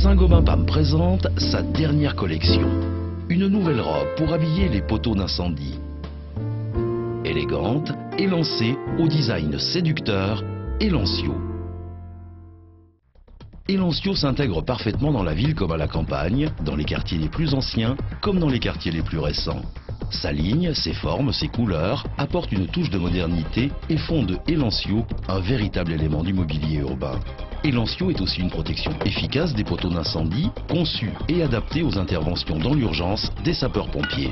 Saint-Gobain PAM présente sa dernière collection. Une nouvelle robe pour habiller les poteaux d'incendie. Élégante, élancée, au design séducteur, Elancio. Elancio s'intègre parfaitement dans la ville comme à la campagne, dans les quartiers les plus anciens comme dans les quartiers les plus récents. Sa ligne, ses formes, ses couleurs apportent une touche de modernité et font de Elancio un véritable élément du mobilier urbain. Elancio est aussi une protection efficace des poteaux d'incendie, conçue et adaptée aux interventions dans l'urgence des sapeurs-pompiers.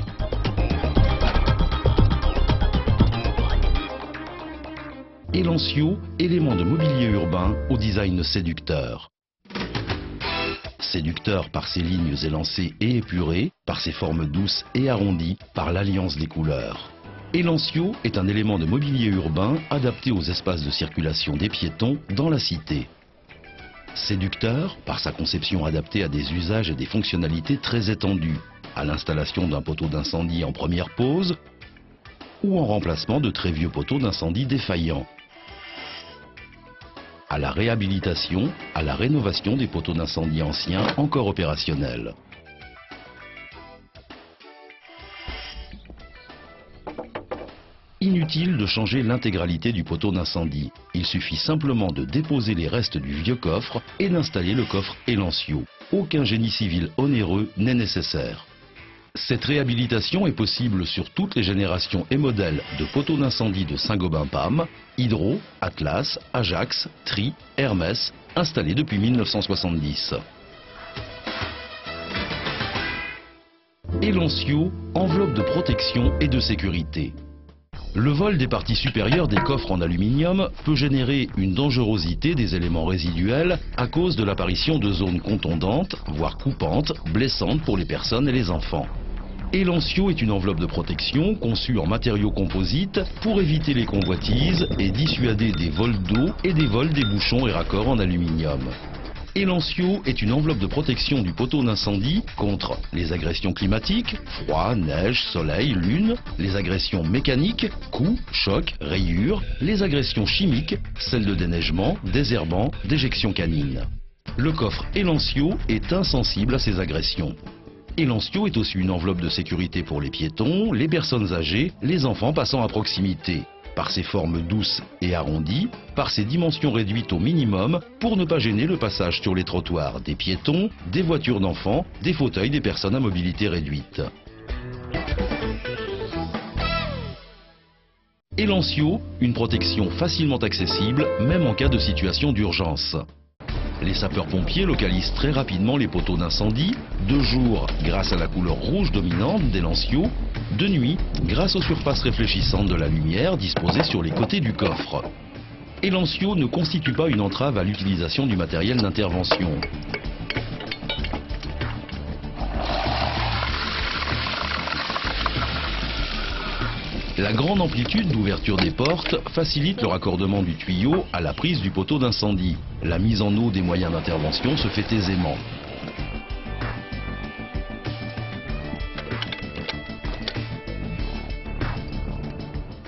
Elancio, élément de mobilier urbain au design séducteur. Séducteur par ses lignes élancées et épurées, par ses formes douces et arrondies, par l'alliance des couleurs. Elancio est un élément de mobilier urbain adapté aux espaces de circulation des piétons dans la cité. Séducteur par sa conception adaptée à des usages et des fonctionnalités très étendues, à l'installation d'un poteau d'incendie en première pose ou en remplacement de très vieux poteaux d'incendie défaillants. À la réhabilitation, à la rénovation des poteaux d'incendie anciens encore opérationnels. Inutile de changer l'intégralité du poteau d'incendie. Il suffit simplement de déposer les restes du vieux coffre et d'installer le coffre Elancio. Aucun génie civil onéreux n'est nécessaire. Cette réhabilitation est possible sur toutes les générations et modèles de poteaux d'incendie de Saint-Gobain PAM, Hydro, Atlas, Ajax, Tri, Hermès, installés depuis 1970. Elancio, enveloppe de protection et de sécurité. Le vol des parties supérieures des coffres en aluminium peut générer une dangerosité des éléments résiduels à cause de l'apparition de zones contondantes, voire coupantes, blessantes pour les personnes et les enfants. Elancio est une enveloppe de protection conçue en matériaux composites pour éviter les convoitises et dissuader des vols d'eau et des vols des bouchons et raccords en aluminium. Elancio est une enveloppe de protection du poteau d'incendie contre les agressions climatiques, froid, neige, soleil, lune, les agressions mécaniques, coups, chocs, rayures, les agressions chimiques, celles de déneigement, désherbant, d'éjection canine. Le coffre Elancio est insensible à ces agressions. Elancio est aussi une enveloppe de sécurité pour les piétons, les personnes âgées, les enfants passant à proximité. Par ses formes douces et arrondies, par ses dimensions réduites au minimum pour ne pas gêner le passage sur les trottoirs des piétons, des voitures d'enfants, des fauteuils des personnes à mobilité réduite. Elancio, une protection facilement accessible, même en cas de situation d'urgence. Les sapeurs-pompiers localisent très rapidement les poteaux d'incendie, de jour grâce à la couleur rouge dominante d'Elancio, de nuit grâce aux surfaces réfléchissantes de la lumière disposées sur les côtés du coffre. Elancio ne constitue pas une entrave à l'utilisation du matériel d'intervention. La grande amplitude d'ouverture des portes facilite le raccordement du tuyau à la prise du poteau d'incendie. La mise en eau des moyens d'intervention se fait aisément.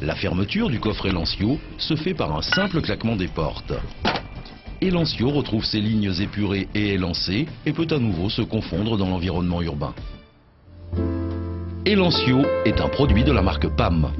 La fermeture du coffre Elancio se fait par un simple claquement des portes. Elancio retrouve ses lignes épurées et élancées et peut à nouveau se confondre dans l'environnement urbain. Elancio est un produit de la marque PAM.